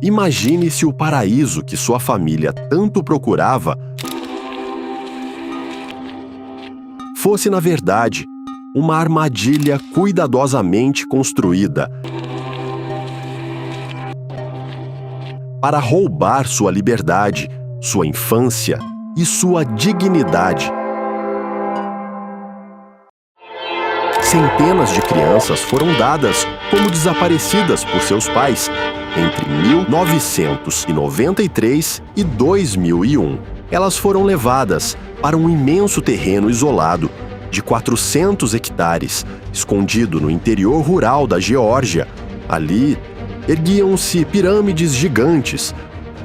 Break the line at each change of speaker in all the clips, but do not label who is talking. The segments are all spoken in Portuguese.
Imagine se o paraíso que sua família tanto procurava fosse, na verdade, uma armadilha cuidadosamente construída para roubar sua liberdade, sua infância e sua dignidade. Centenas de crianças foram dadas como desaparecidas por seus pais entre 1993 e 2001. Elas foram levadas para um imenso terreno isolado de 400 hectares, escondido no interior rural da Geórgia. Ali, erguiam-se pirâmides gigantes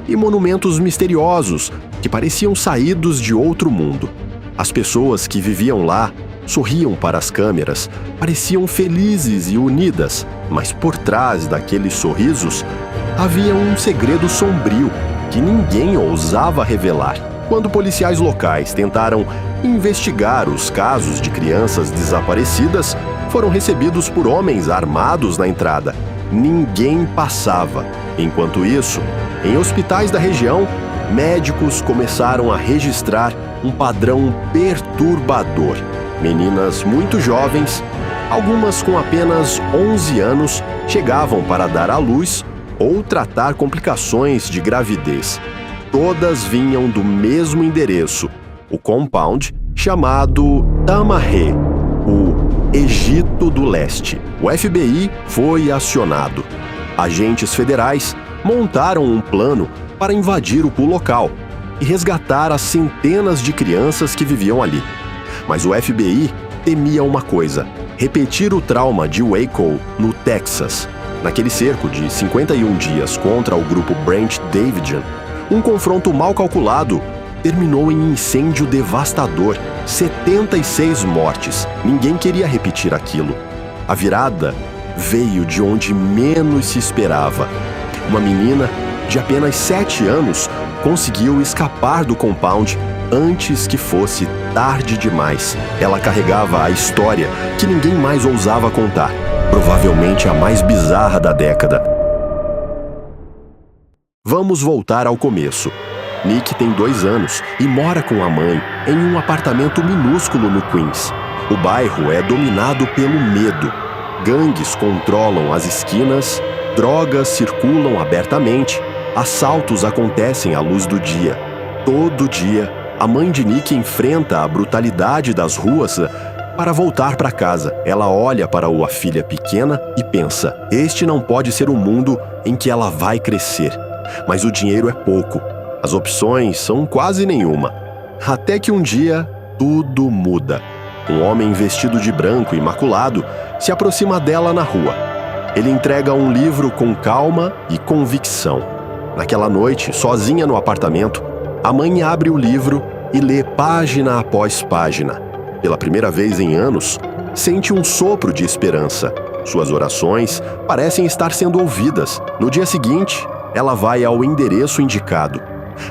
e monumentos misteriosos que pareciam saídos de outro mundo. As pessoas que viviam lá sorriam para as câmeras, pareciam felizes e unidas, mas por trás daqueles sorrisos havia um segredo sombrio que ninguém ousava revelar. Quando policiais locais tentaram investigar os casos de crianças desaparecidas, foram recebidos por homens armados na entrada. Ninguém passava. Enquanto isso, em hospitais da região, médicos começaram a registrar um padrão perturbador. Meninas muito jovens, algumas com apenas 11 anos, chegavam para dar à luz ou tratar complicações de gravidez. Todas vinham do mesmo endereço, o compound chamado Tamarré, o Egito do Leste. O FBI foi acionado. Agentes federais montaram um plano para invadir o local e resgatar as centenas de crianças que viviam ali. Mas o FBI temia uma coisa: repetir o trauma de Waco, no Texas. Naquele cerco de 51 dias contra o grupo Branch Davidian, um confronto mal calculado terminou em incêndio devastador, 76 mortes. Ninguém queria repetir aquilo. A virada veio de onde menos se esperava. Uma menina de apenas 7 anos conseguiu escapar do compound antes que fosse tarde demais. Ela carregava a história que ninguém mais ousava contar, provavelmente a mais bizarra da década. Vamos voltar ao começo. Nick tem 2 anos e mora com a mãe em um apartamento minúsculo no Queens. O bairro é dominado pelo medo. Gangues controlam as esquinas, drogas circulam abertamente, assaltos acontecem à luz do dia. Todo dia, a mãe de Nick enfrenta a brutalidade das ruas para voltar para casa. Ela olha para a filha pequena e pensa: este não pode ser o mundo em que ela vai crescer. Mas o dinheiro é pouco. As opções são quase nenhuma. Até que um dia, tudo muda. Um homem vestido de branco imaculado se aproxima dela na rua. Ele entrega um livro com calma e convicção. Naquela noite, sozinha no apartamento, a mãe abre o livro e lê página após página. Pela primeira vez em anos, sente um sopro de esperança. Suas orações parecem estar sendo ouvidas. No dia seguinte, ela vai ao endereço indicado.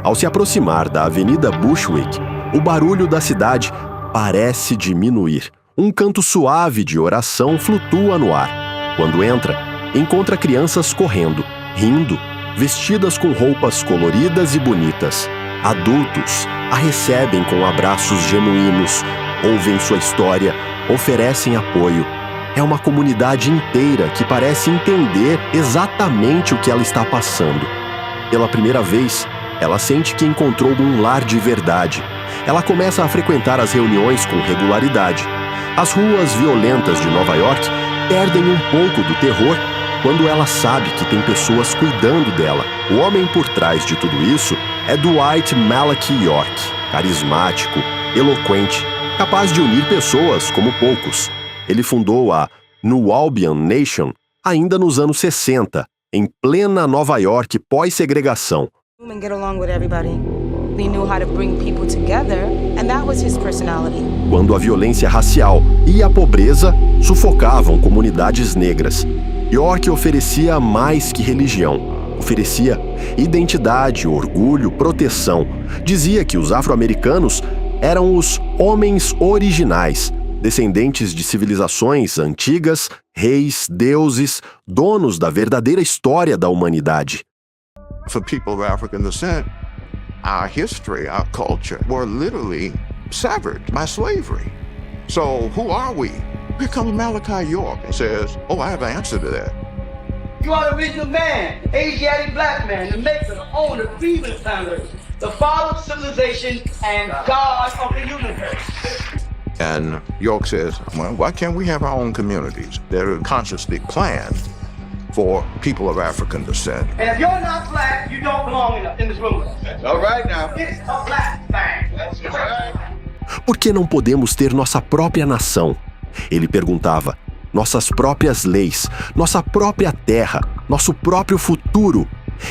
Ao se aproximar da Avenida Bushwick, o barulho da cidade parece diminuir. Um canto suave de oração flutua no ar. Quando entra, encontra crianças correndo, rindo, vestidas com roupas coloridas e bonitas. Adultos a recebem com abraços genuínos, ouvem sua história, oferecem apoio. É uma comunidade inteira que parece entender exatamente o que ela está passando. Pela primeira vez, ela sente que encontrou um lar de verdade. Ela começa a frequentar as reuniões com regularidade. As ruas violentas de Nova York perdem um pouco do terror quando ela sabe que tem pessoas cuidando dela. O homem por trás de tudo isso é Dwight Malachi York, carismático, eloquente, capaz de unir pessoas como poucos. Ele fundou a New Albion Nation ainda nos anos 60, em plena Nova York pós-segregação. Quando a violência racial e a pobreza sufocavam comunidades negras, York oferecia mais que religião. Oferecia identidade, orgulho, proteção. Dizia que os afro-americanos eram os homens originais, descendentes de civilizações antigas, reis, deuses, donos da verdadeira história da humanidade.
For people of African descent, our history, our culture were literally severed by slavery. So who are we? Here comes Malachi York and says, oh, I have an answer to that.
You are the original man, the Asiatic black man, the maker, the owner, the Cleveland founders, the father of civilization, and God of the universe.
And York says, well, why can't we have our own communities that are consciously planned for people of African descent?
And if you're not black, you don't belong in this room.
All right now.
It's a black thing.
That's right.
Por que não podemos ter nossa própria nação? Ele perguntava. Nossas próprias leis, nossa própria terra, nosso próprio futuro.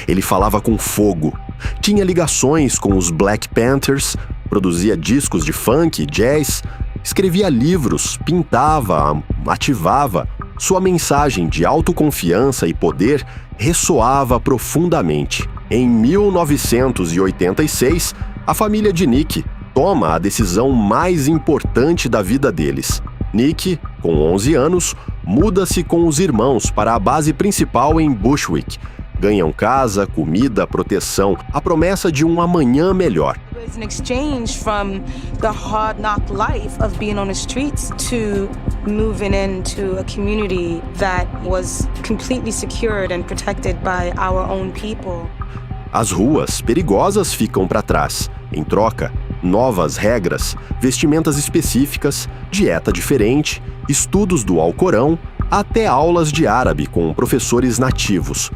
Ele falava com fogo. Tinha ligações com os Black Panthers, produzia discos de funk, jazz, escrevia livros, pintava, ativava. Sua mensagem de autoconfiança e poder ressoava profundamente. Em 1986, a família de Nick toma a decisão mais importante da vida deles. Nick, com 11 anos, muda-se com os irmãos para a base principal em Bushwick. Ganham casa, comida, proteção, a promessa de um amanhã melhor.
It was an exchange from the hard knock life of being on the streets to moving into a community that was completely secured and protected by our own people.
As ruas perigosas ficam para trás. Em troca, novas regras, vestimentas específicas, dieta diferente, estudos do Alcorão, até aulas de árabe com professores nativos.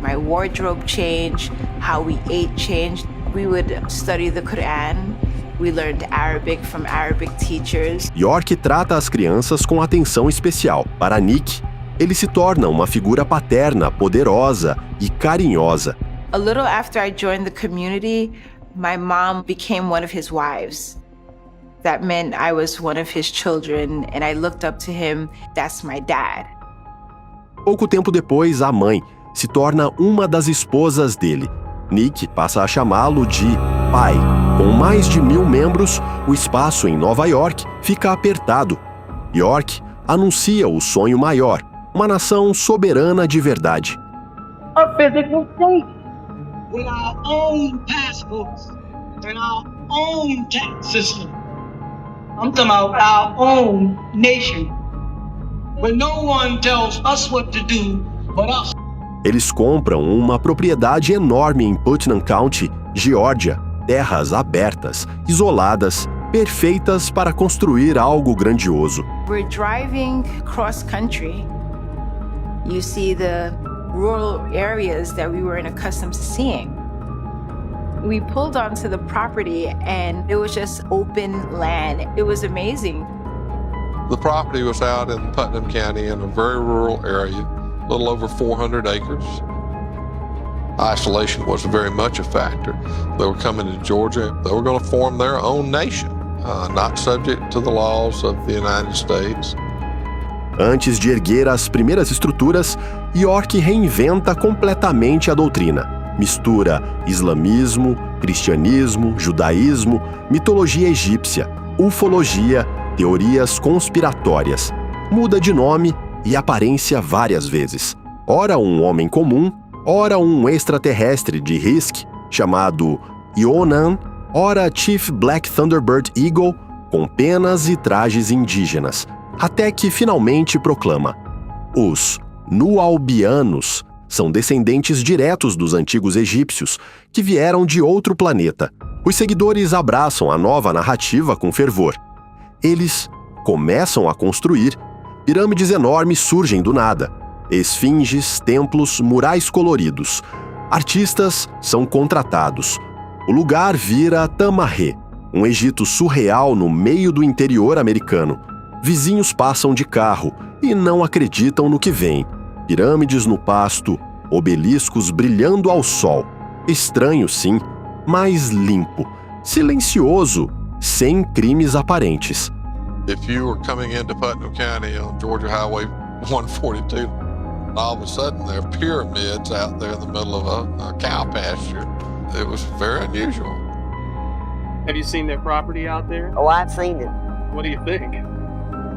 My wardrobe changed, how we ate changed. We would study the Quran. We learned Arabic from Arabic teachers.
York trata as crianças com atenção especial. Para Nick, ele se torna uma figura paterna, poderosa e carinhosa.
A little after I joined the community, my mom became one of his wives. That meant I was one of his children, and I looked up to him. That's my dad.
Pouco tempo depois, a mãe se torna uma das esposas dele. Nick passa a chamá-lo de pai. Com mais de 1.000 membros, o espaço em Nova York fica apertado. York anuncia o sonho maior, uma nação soberana de verdade.
A physical state with our own passports and our own tax system. I'm talking about our own nation, where no one tells us what to do but us.
Eles compram uma propriedade enorme em Putnam County, Geórgia, terras abertas, isoladas, perfeitas para construir algo grandioso.
We're driving cross country. You see the rural areas that we weren't accustomed to seeing. We pulled onto the property and it was just open land. It was amazing.
The property was out in Putnam County in a very rural area, a little over 400 acres. Isolation was very much a factor. They were coming to Georgia. They were going to form their own nation, not subject to the laws of the United States.
Antes de erguer as primeiras estruturas, York reinventa completamente a doutrina. Mistura islamismo, cristianismo, judaísmo, mitologia egípcia, ufologia, teorias conspiratórias. Muda de nome e aparência várias vezes. Ora um homem comum, ora um extraterrestre de Risk, chamado Yonan, ora Chief Black Thunderbird Eagle, com penas e trajes indígenas, até que finalmente proclama: os Nualbianos são descendentes diretos dos antigos egípcios, que vieram de outro planeta. Os seguidores abraçam a nova narrativa com fervor. Eles começam a construir. Pirâmides enormes surgem do nada. Esfinges, templos, murais coloridos. Artistas são contratados. O lugar vira Tamarré, um Egito surreal no meio do interior americano. Vizinhos passam de carro e não acreditam no que vem. Pirâmides no pasto, obeliscos brilhando ao sol. Estranho, sim, mas limpo, silencioso, sem crimes aparentes.
If you were coming into Putnam County on Georgia Highway 142, all of a sudden there are pyramids out there in the middle of a cow pasture. It was very unusual.
Have you seen their property out there?
Oh, I've seen it.
What do you think?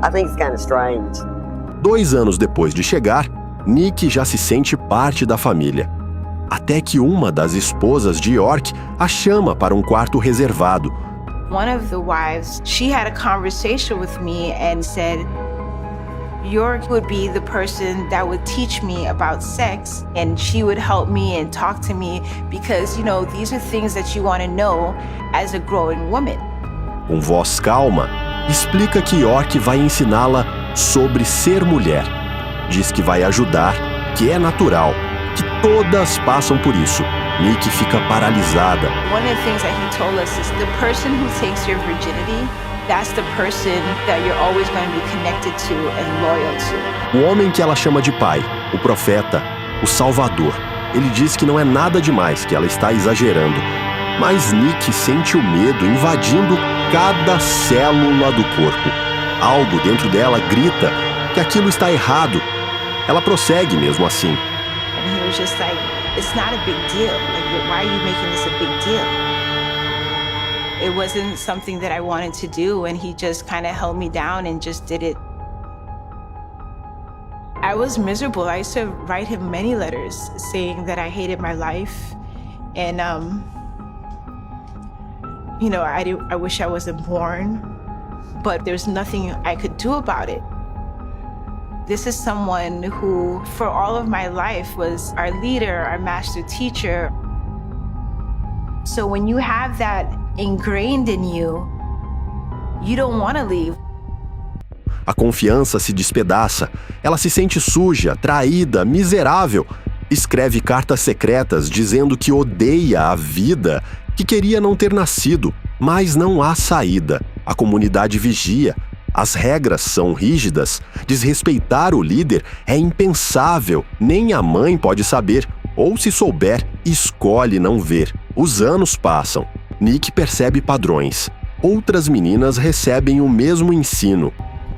I think it's kind of strange.
2 anos depois de chegar, Nick já se sente parte da família. até que uma das esposas de York a chama para um quarto reservado.
One of the wives, she had a conversation with me and said, York would be the person that would teach me about sex, and she would help me and talk to me because, you know, these are things that you want to know as a growing woman.
Com voz calma, explica que York vai ensiná-la sobre ser mulher. Diz que vai ajudar, que é natural, que todas passam por isso. Nick fica paralisada.
One of the things that he told us is the person who takes your virginity, that's the person that you're always going to be connected to and loyal to.
O homem que ela chama de pai, o profeta, o salvador. Ele diz que não é nada demais, que ela está exagerando. Mas Nick sente o medo invadindo cada célula do corpo. Algo dentro dela grita que aquilo está errado. Ela prossegue mesmo assim.
And he was just like, it's not a big deal. Like, why are you making this a big deal? It wasn't something that I wanted to do, and he just kind of held me down and just did it. I was miserable. I used to write him many letters saying that I hated my life, and you know, I wish I wasn't born, but there's nothing I could do about it. This is someone who, for all of my life, was our leader, our master teacher. So when you have that ingrained in you, you don't want to leave.
A confiança se despedaça. Ela se sente suja, traída, miserável. Escreve cartas secretas dizendo que odeia a vida, que queria não ter nascido, mas não há saída. A comunidade vigia. As regras são rígidas. Desrespeitar o líder é impensável. Nem a mãe pode saber. Ou, se souber, escolhe não ver. Os anos passam. Nick percebe padrões. Outras meninas recebem o mesmo ensino.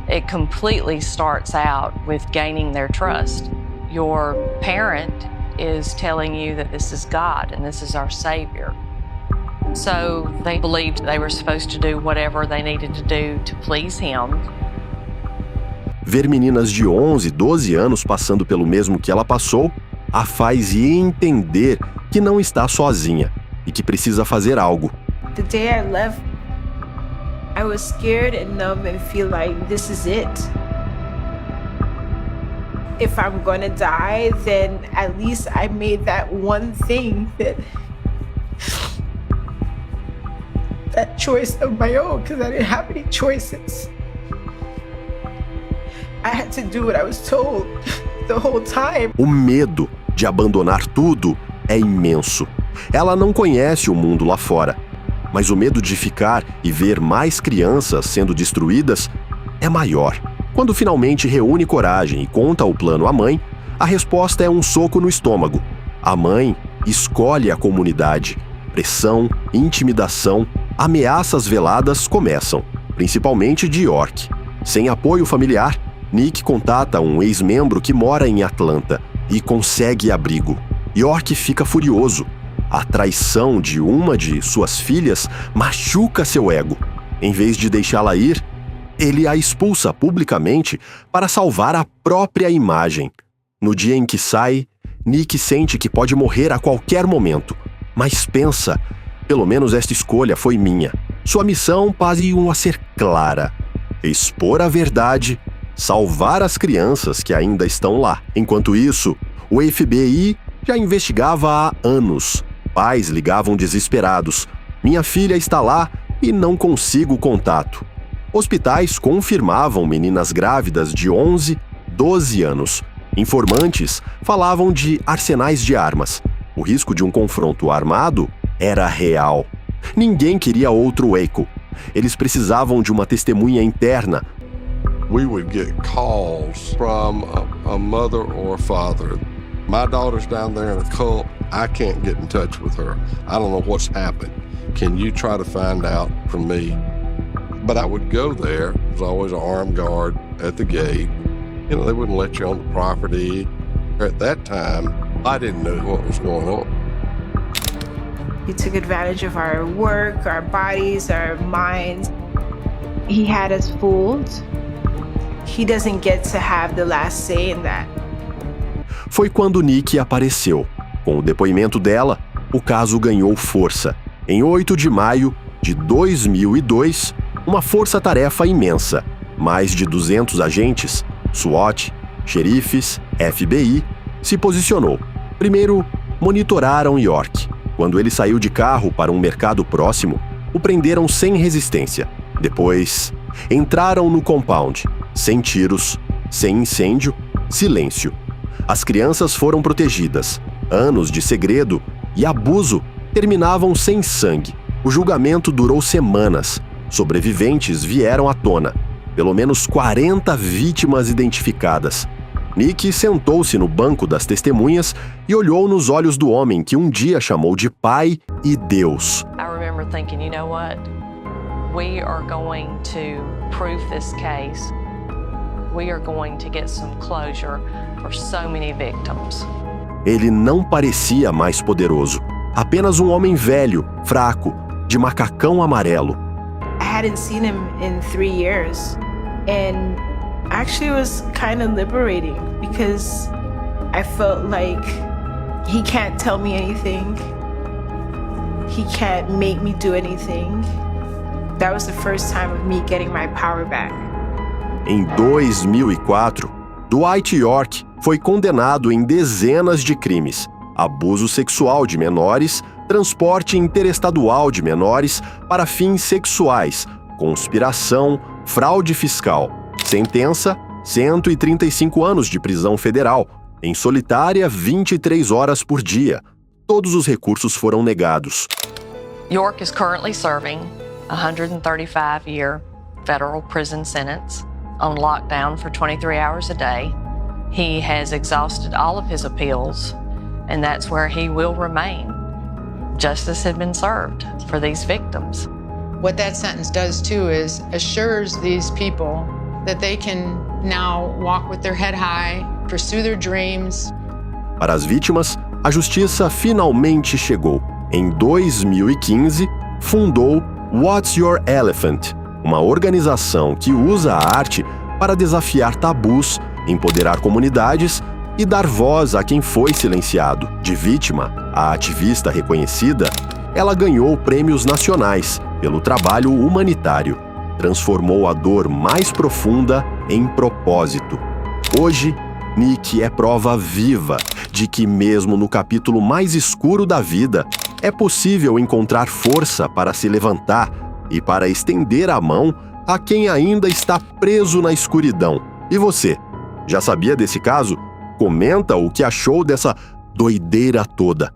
It completely starts out with gaining their trust. Your parent is telling you that this is God and this is our Savior. So they believed they were supposed to do whatever they needed to do to please him.
Ver meninas de 11, 12 anos passando pelo mesmo que ela passou a faz entender que não está sozinha e que precisa fazer algo.
The day I left, I was scared and numb and feel like this is it. If I'm gonna die, then at least I made that one thing that choice of my own, because I didn't have any choices. I had to do what I was told the whole time.
O medo de abandonar tudo é imenso. Ela não conhece o mundo lá fora, mas o medo de ficar e ver mais crianças sendo destruídas é maior. Quando finalmente reúne coragem e conta o plano à mãe, a resposta é um soco no estômago. A mãe escolhe a comunidade. Pressão, intimidação, ameaças veladas começam, principalmente de York. Sem apoio familiar, Nick contata um ex-membro que mora em Atlanta e consegue abrigo. York fica furioso. A traição de uma de suas filhas machuca seu ego. Em vez de deixá-la ir, ele a expulsa publicamente para salvar a própria imagem. No dia em que sai, Nick sente que pode morrer a qualquer momento, mas pensa, pelo menos esta escolha foi minha. Sua missão passa a ser clara: expor a verdade, salvar as crianças que ainda estão lá. Enquanto isso, o FBI já investigava há anos. Pais ligavam desesperados: minha filha está lá e não consigo contato. Hospitais confirmavam meninas grávidas de 11, 12 anos. Informantes falavam de arsenais de armas. O risco de um confronto armado era real. Ninguém queria outro Waco. Eles precisavam de uma testemunha interna.
We would get calls from a mother or a father. My daughter's down there in a cult. I can't get in touch with her. I don't know what's happened. Can you try to find out from me? But I would go there. There was always an armed guard at the gate. You know, they wouldn't let you on the property. At that time, I didn't know what was going on.
He took advantage of our work, our bodies, our minds. He had us fooled. He doesn't get to have the last say in that.
Foi quando Nick apareceu. Com o depoimento dela, o caso ganhou força. Em 8 de maio de 2002, uma força-tarefa imensa, mais de 200 agentes, SWAT, xerifes, FBI, se posicionou. Primeiro, monitoraram York. Quando ele saiu de carro para um mercado próximo, o prenderam sem resistência. Depois, entraram no compound, sem tiros, sem incêndio, silêncio. As crianças foram protegidas. Anos de segredo e abuso terminavam sem sangue. O julgamento durou semanas. Sobreviventes vieram à tona. Pelo menos 40 vítimas identificadas. Nick sentou-se no banco das testemunhas e olhou nos olhos do homem que um dia chamou de pai e Deus.
I remember thinking, you know what? We are going to prove this case. We are going to get some closure for so many victims.
Ele não parecia mais poderoso. Apenas um homem velho, fraco, de macacão amarelo.
I hadn't seen him in 3 years, and actually it was kind of liberating because I felt like he can't tell me anything. He can't make me do anything. That was the first time of me getting my power back.
Em 2004, Dwight York foi condenado em dezenas de crimes: abuso sexual de menores, transporte interestadual de menores para fins sexuais, conspiração, fraude fiscal. Sentença: 135 anos de prisão federal, em solitária 23 horas por dia. Todos os recursos foram negados.
York is currently serving a 135-year federal prison sentence on lockdown for 23 hours a day. He has exhausted all of his appeals, and that's where he will remain. Justice had been served for these victims.
What that sentence does too is assures these people that they can now walk with their head high, pursue their dreams.
Para as vítimas, a justiça finalmente chegou. Em 2015, fundou What's Your Elephant, uma organização que usa a arte para desafiar tabus, empoderar comunidades e dar voz a quem foi silenciado. De vítima a ativista reconhecida, ela ganhou prêmios nacionais pelo trabalho humanitário. Transformou a dor mais profunda em propósito. Hoje, Nick é prova viva de que mesmo no capítulo mais escuro da vida, é possível encontrar força para se levantar e para estender a mão a quem ainda está preso na escuridão. E você, já sabia desse caso? Comenta o que achou dessa doideira toda.